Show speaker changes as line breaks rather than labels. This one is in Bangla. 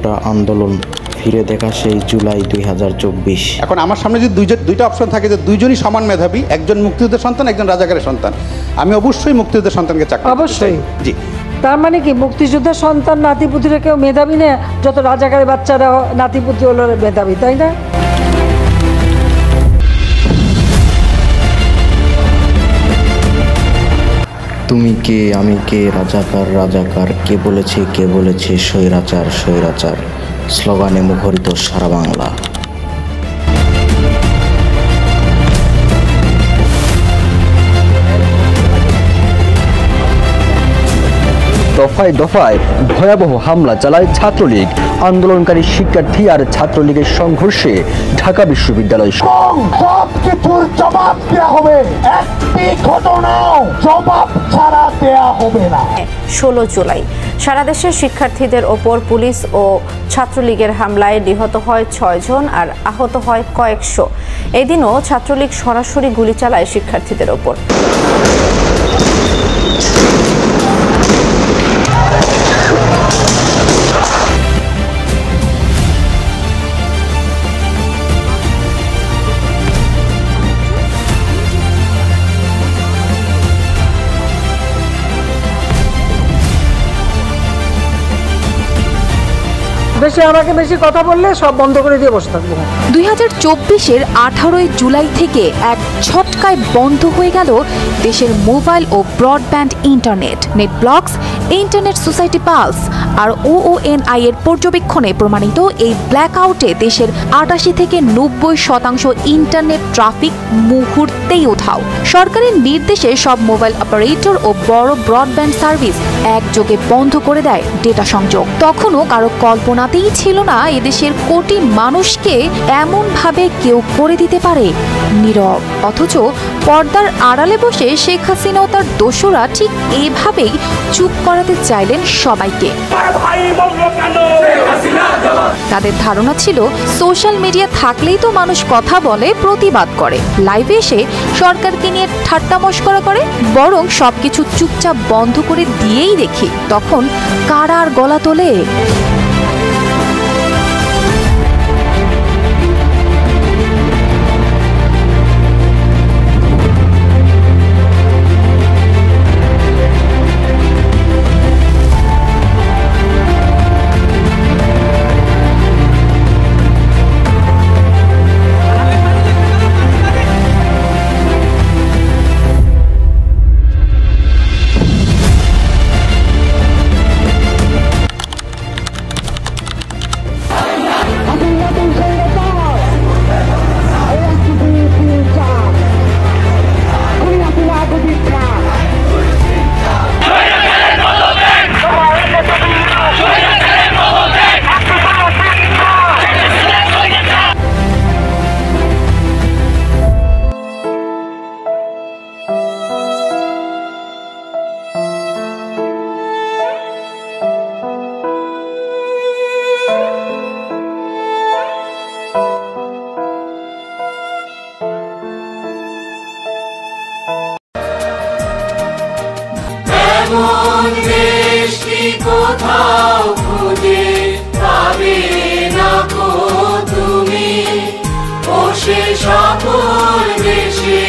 কোটা আন্দোলন, ফিরে দেখা সেই জুলাই 2024।
এখন আমার সামনে যদি দুইটা অপশন থাকে যে দুইজনই সমান মেধাবী, একজন মুক্তিযুদ্ধের সন্তান, একজন রাজাকারের সন্তান, আমি অবশ্যই মুক্তিযুদ্ধের সন্তানকে চাকরি দিতে চাই।
অবশ্যই।
জি।
তার মানে কি মুক্তিযুদ্ধের সন্তান নাতিপুতিরা কেউ মেধাবী না, যত রাজাকারের বাচ্চারা নাতিপুতি হলো মেধাবী, তাই না?
তুমি কে, আমি কে, রাজাকার রাজাকার, কে বলেছে স্বৈরাচার স্বৈরাচার, স্লোগানে মুখরিত সারা বাংলা।
দফায় দফায় ভয়াবহ হামলা চালায় ছাত্রলীগ। আন্দোলনকারী শিক্ষার্থী আর ছাত্রলীগের সংঘর্ষে ঢাকা বিশ্ববিদ্যালয়।
সবকিছুর জবাব দেয়া হবে, একটি ঘটনাও জবাব ছাড়া দেয়া হবে না।
16 জুলাই সারা দেশের শিক্ষার্থীদের ওপর পুলিশ ও ছাত্রলীগের হামলায় নিহত হয় 6 জন আর আহত হয় কয়েকশো। এদিনও ছাত্রলীগ সরাসরি গুলি চালায় শিক্ষার্থীদের ওপর।
বেশি কথা বললে সব বন্ধ করে দিয়ে বসে থাকবো।
2024-এর 18 জুলাই থেকে এক ঝটকায় বন্ধ হয়ে গেল দেশের মোবাইল ও broadband internet. Net blocks, internet society pulse আর OONI এর পর্যবেক্ষণে প্রমাণিত এই ব্ল্যাকআউটে দেশের 88 থেকে 90% ইন্টারনেট ট্রাফিক মুহূর্তেই উধাও। সরকারের নির্দেশে সব মোবাইল অপারেটর ও বড় ব্রডব্যান্ড সার্ভিস একযোগে বন্ধ করে দেয় ডেটা সংযোগ। তখনও কারো কল্পনাতেই ছিল না এদেশের কোটি মানুষকে এমন ভাবে কেউ করে দিতে পারে নীরব। অথচ পর্দার আড়ালে বসে শেখ হাসিনা ও তার দোসররা ঠিক এভাবেই চুপ করাতে চাইলেন সবাইকে। তাদের ধারণা ছিল সোশ্যাল মিডিয়া থাকলেই তো মানুষ কথা বলে, প্রতিবাদ করে, লাইভে এসে সরকারকে নিয়ে ঠাট্টা মশকরা করে, বরং সবকিছু চুপচাপ বন্ধ করে দিয়েই দেখি তখন কারা আর গলা তোলে।
কোথাও খুঁজে পাবে না গো তুমি, ও সে সকল দেশে